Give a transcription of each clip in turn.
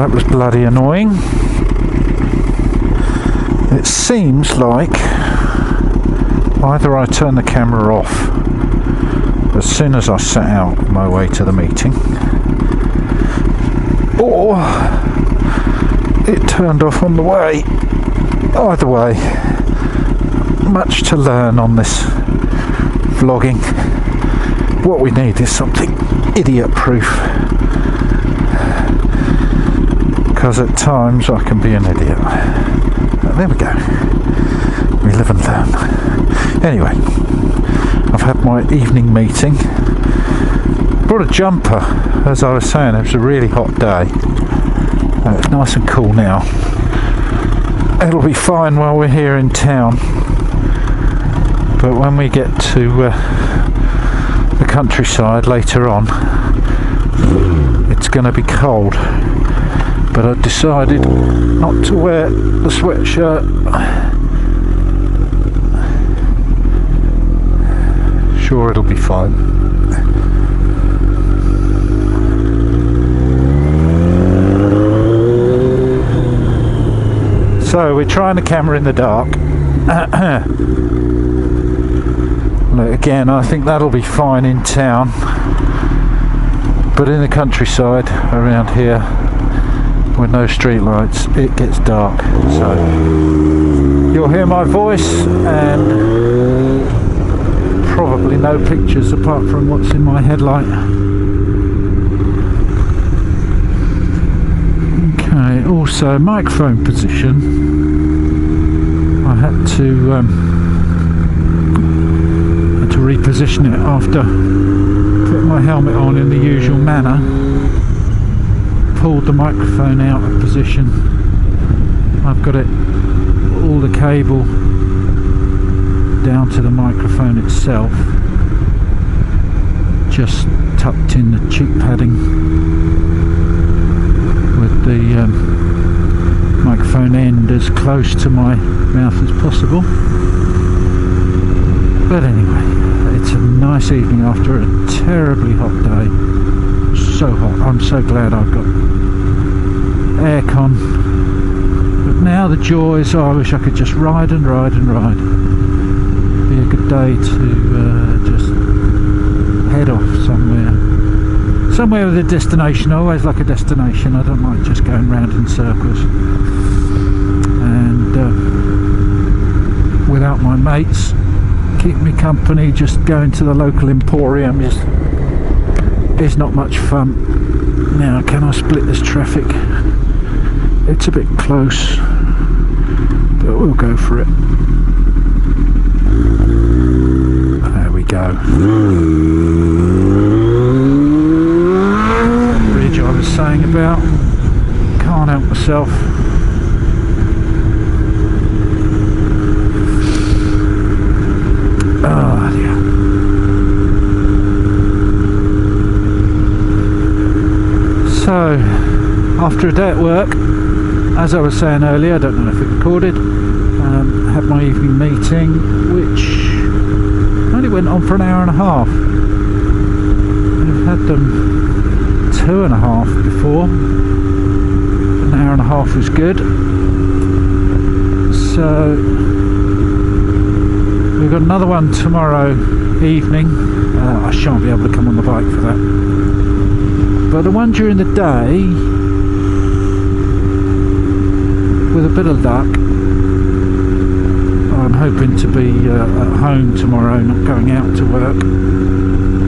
that was bloody annoying. It seems like either I turn the camera off as soon as I set out on my way to the meeting, or it turned off on the way. Either way, much to learn on this vlogging. What we need is something idiot-proof, because at times I can be an idiot. There we go. We live and learn. Anyway, I've had my evening meeting. Brought a jumper, as I was saying. It was a really hot day. It's nice and cool now. It'll be fine while we're here in town, but when we get to the countryside later on, it's going to be cold. But I decided not to wear the sweatshirt. Sure, it'll be fine. So we're trying the camera in the dark. Look, again, I think that'll be fine in town, but in the countryside around here with no street lights, it gets dark. So you'll hear my voice and probably no pictures apart from what's in my headlight. Okay, also microphone position. I had to reposition it after putting my helmet on in the usual manner. Pulled the microphone out of position. I've got it, all the cable down to the microphone itself, just tucked in the cheek padding with the microphone end as close to my mouth as possible. But anyway, it's a nice evening after a terribly hot day. So hot. I'm so glad I've got aircon. But now the joy is, I wish I could just ride and ride and ride. Be a good day to just head off somewhere with a destination. I always like a destination. I don't like just going round in circles. And without my mates keep me company, just going to the local emporium is not much fun. Now, can I split this traffic? It's a bit close, but we'll go for it. There we go. That bridge I was saying about, can't help myself. Oh dear. So, after a day at work, as I was saying earlier, I don't know if it recorded, had my evening meeting, which only went on for an hour and a half. I've had them 2.5 before. An hour and a half was good. So we've got another one tomorrow evening. I shan't be able to come on the bike for that. But the one during the day, with a bit of luck, I'm hoping to be at home tomorrow, not going out to work.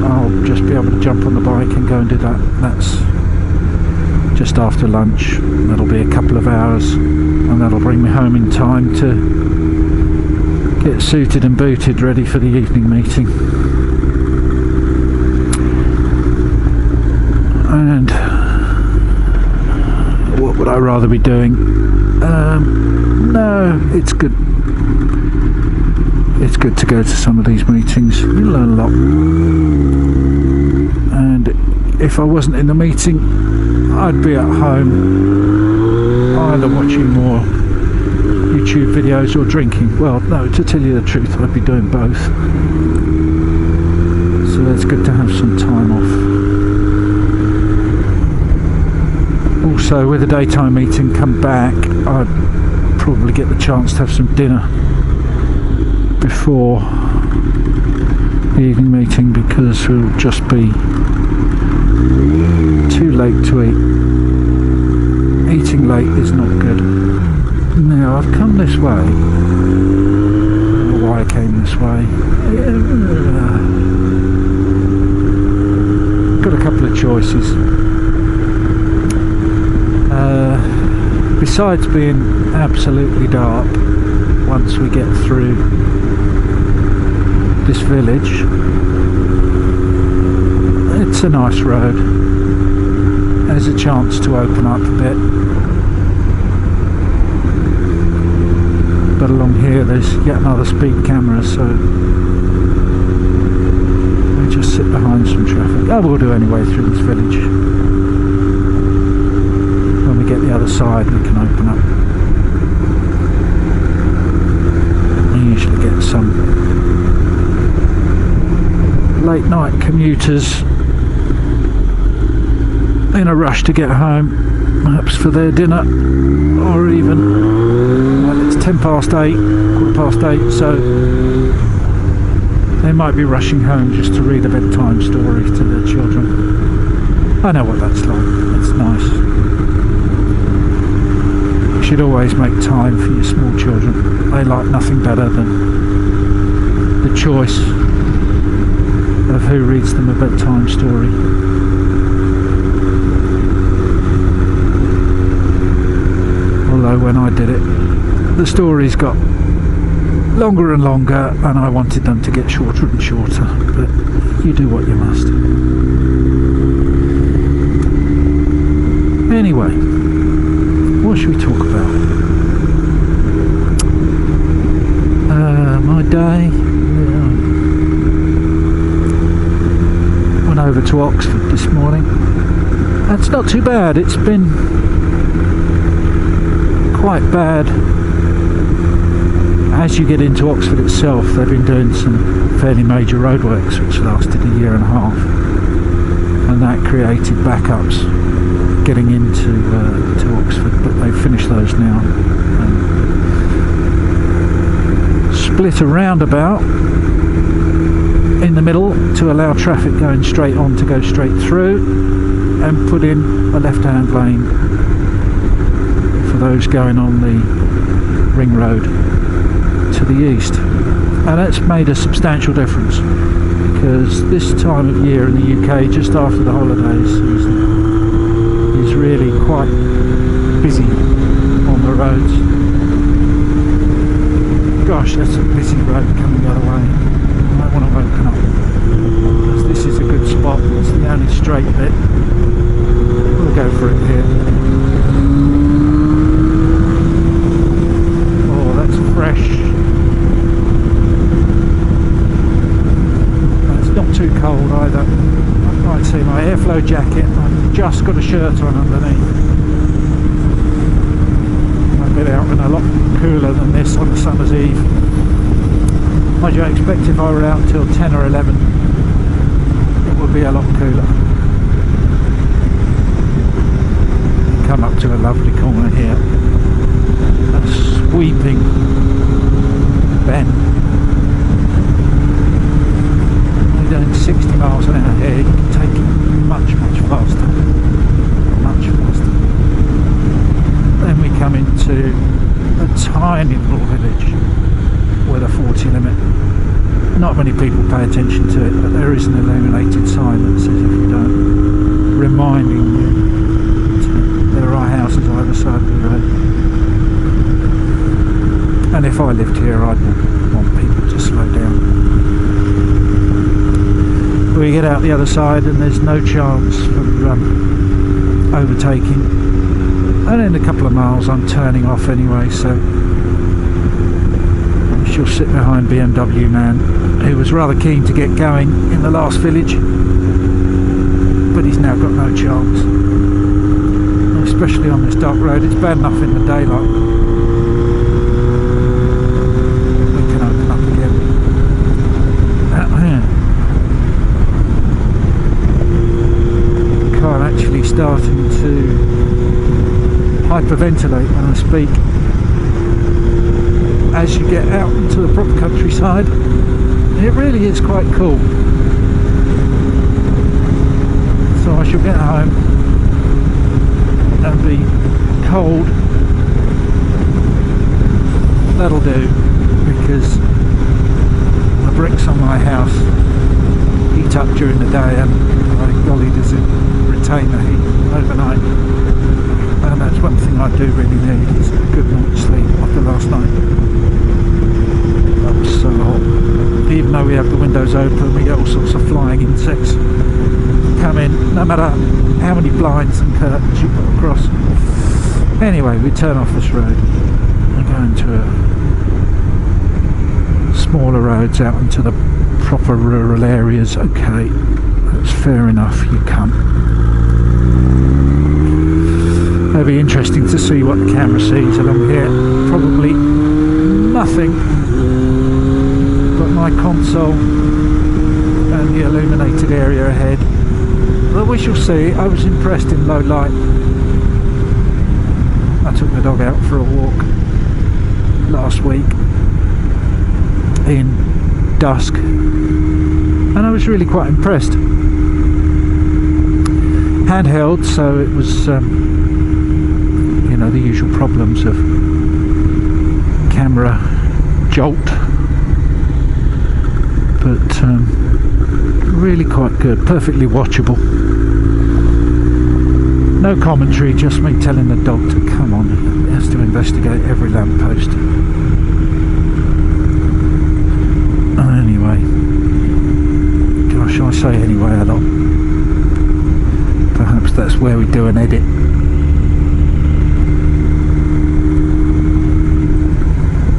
I'll just be able to jump on the bike and go and do that. That's just after lunch. That'll be a couple of hours, and that'll bring me home in time to get suited and booted, ready for the evening meeting. And what would I rather be doing? No, it's good. It's good to go to some of these meetings. You learn a lot. And if I wasn't in the meeting, I'd be at home, either watching more YouTube videos or drinking. Well, no, to tell you the truth, I'd be doing both. So it's good to have some time off. Also, So with the daytime meeting come back, I'd probably get the chance to have some dinner before the evening meeting, because it'll just be too late to eat. Eating late is not good. Now I've come this way. I don't know why I came this way. Got a couple of choices. Besides being absolutely dark once we get through this village, it's a nice road. There's a chance to open up a bit, but along here there's yet another speed camera, so we just sit behind some traffic. I will do anyway through this village. When we get the other side we can open up. We usually get some late night commuters in a rush to get home, perhaps for their dinner, or even, well, it's 8:10, 8:15, so they might be rushing home just to read a bedtime story to their children. I know what that's like. It's nice. You should always make time for your small children. They like nothing better than the choice of who reads them a bedtime story. Although when I did it, the stories got longer and longer, and I wanted them to get shorter and shorter, but you do what you must. Anyway, what should we talk about? My day. Went over to Oxford this morning. That's not too bad. It's been quite bad. As you get into Oxford itself, they've been doing some fairly major roadworks which lasted a year and a half, and that created backups getting into to Oxford, but they've finished those now. Split a roundabout in the middle to allow traffic going straight on to go straight through, and put in a left-hand lane for those going on the ring road to the east. And that's made a substantial difference, because this time of year in the UK, just after the holidays, is really quite busy on the roads. Gosh, that's a busy road coming the other way. I might want to open up, because this is a good spot. It's the only straight bit. We'll go for it here. Oh, that's fresh. It's not too cold either. I can't see my airflow jacket. I've just got a shirt on underneath. I've been out in a lot cooler than this on a summer's eve. Mind you, I expect if I were out till 10 or 11 it would be a lot cooler. Come up to a lovely corner here, a sweeping bend. Only doing 60 miles an hour here, you can take it much faster, much faster. Then we come into a tiny little village with a 40 limit. Not many people pay attention to it, but there is an illuminated sign that says if you don't, reminding you there are houses either side of the road. And if I lived here, I'd want people to slow down. We get out the other side and there's no chance for overtaking. And in a couple of miles I'm turning off anyway, so she'll sit behind BMW man, who was rather keen to get going in the last village, but he's now got no chance. Especially on this dark road. It's bad enough in the daylight. We can open up again. Car actually starting to hyperventilate when I speak. As you get out into the proper countryside, it really is quite cool. So I shall get home and be cold. That'll do, because the bricks on my house heat up during the day, and by golly does it retain the heat overnight. And that's one thing I do really need, is a good night's sleep after last night. That was so hot. Even though we have the windows open, we get all sorts of flying insects come in, no matter how many blinds and curtains you put across. Anyway, we turn off this road and go into smaller roads out into the proper rural areas. Okay, that's fair enough, you cunt. It'll be interesting to see what the camera sees along here. Probably nothing but my console and the illuminated area ahead. But we shall see. I was impressed in low light. I took the dog out for a walk last week in dusk, and I was really quite impressed. Handheld, so it was you know, the usual problems of camera jolt, but really quite good, perfectly watchable. No commentary, just me telling the dog to come on. He has to investigate every lamppost. Anyway, gosh, I say anyway a lot. Perhaps that's where we do an edit.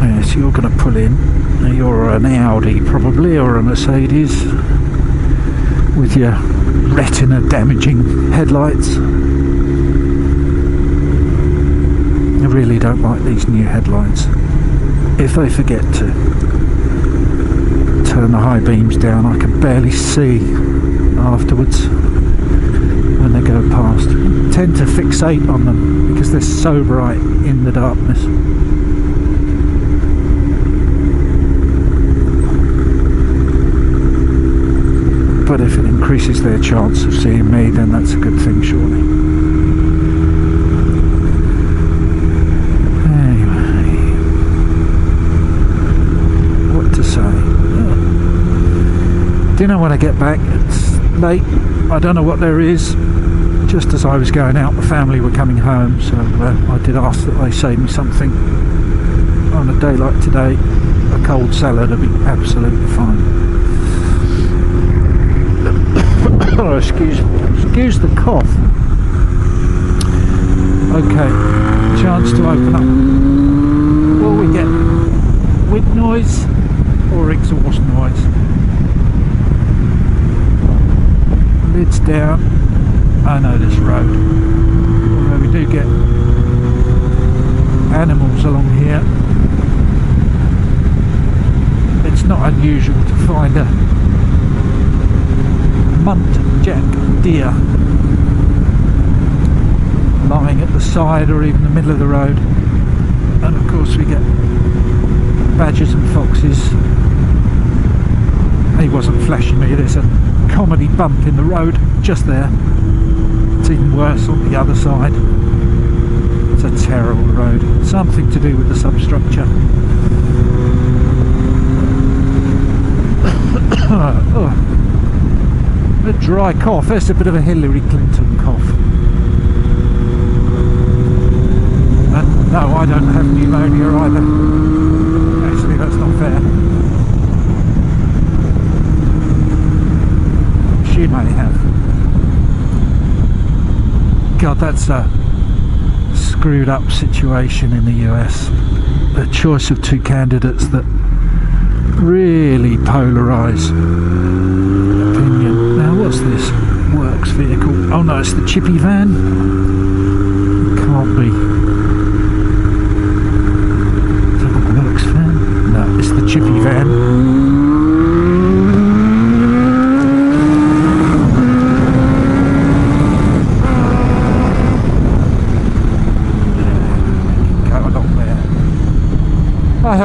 Yes, you're going to pull in. You're an Audi probably, or a Mercedes, with your retina damaging headlights. I really don't like these new headlights. If they forget to turn the high beams down, I can barely see afterwards when they go past. I tend to fixate on them because they're so bright in the darkness. But if it increases their chance of seeing me, then that's a good thing, surely. Anyway, what to say? Dinner when I get back. It's late. I don't know what there is. Just as I was going out, the family were coming home, so I did ask that they save me something. On a day like today, a cold salad would be absolutely fine. Oh, excuse the cough. Okay, chance to open up. Will we get wind noise or exhaust noise? Lids down. I know this road. Although we do get animals along here, it's not unusual to find a muntjac deer lying at the side or even the middle of the road, and of course we get badgers and foxes. He wasn't flashing me, there's a comedy bump in the road just there. It's even worse on the other side. It's a terrible road, something to do with the substructure. Oh. A dry cough. That's a bit of a Hillary Clinton cough. And no, I don't have pneumonia either. Actually, that's not fair. She may have. God, that's a screwed up situation in the US. The choice of two candidates that really polarise opinion. Now, what's this works vehicle? Oh no, it's the chippy van. It can't be. Is that a works van? No, it's the chippy van.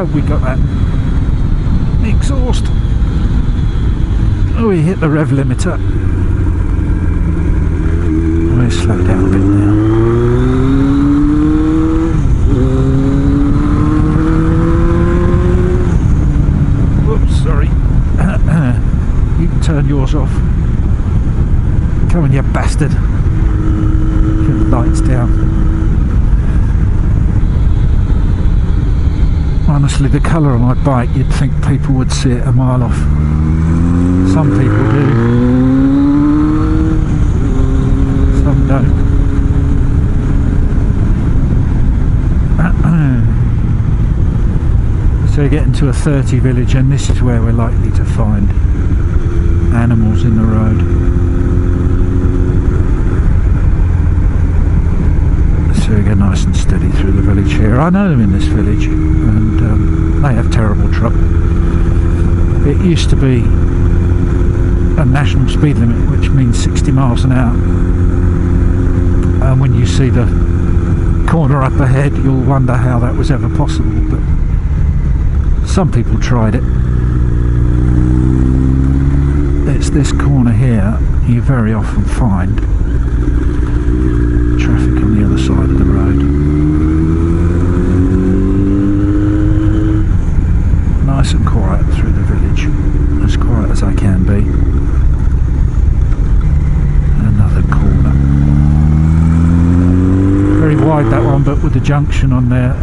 hope we got that exhaust. Oh, we hit the rev limiter. We'll slow down a bit now. Whoops, sorry. You can turn yours off. Come on, you bastard. Get the lights down. Honestly, the colour of my bike, you'd think people would see it a mile off. Some people do. Some don't. So you get into a 30 village, and this is where we're likely to find animals in the road. So we go nice and steady through the village here. I know them in this village, and they have terrible trouble. It used to be a national speed limit, which means 60 miles an hour. And when you see the corner up ahead, you'll wonder how that was ever possible, but some people tried it. It's this corner here you very often find traffic on the other side of the road. Nice and quiet through the village, as quiet as I can be. Another corner. Very wide that one, but with the junction on there,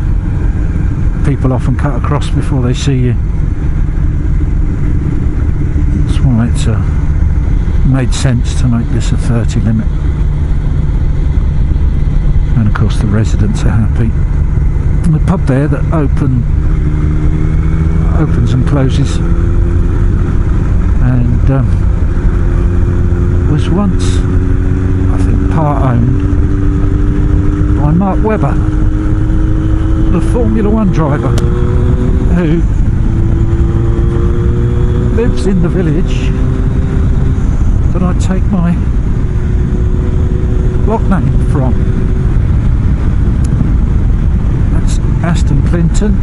people often cut across before they see you. That's why it's made sense to make this a 30 limit. And of course the residents are happy. And the pub there that opens and closes, and was once, I think, part owned by Mark Webber, the Formula 1 driver, who lives in the village that I take my block name from. That's Aston Clinton.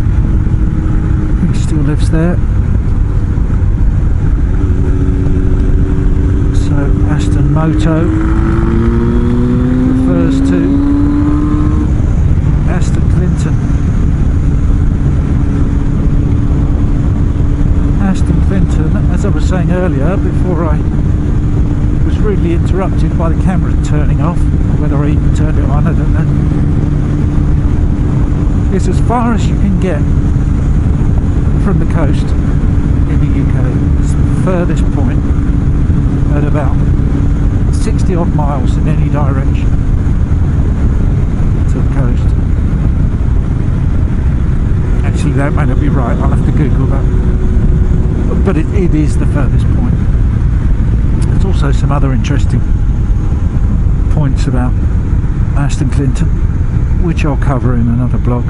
He still lives there. So AstonMoto refers to Aston Clinton. Aston Clinton, as I was saying earlier, before I was rudely interrupted by the camera turning off, whether I even turned it on, I don't know. It's as far as you can get from the coast in the UK. It's the furthest point at about 60 odd miles in any direction to the coast. Actually, that may not be right, I'll have to Google that. But it is the furthest point. There's also some other interesting points about Aston Clinton, which I'll cover in another blog.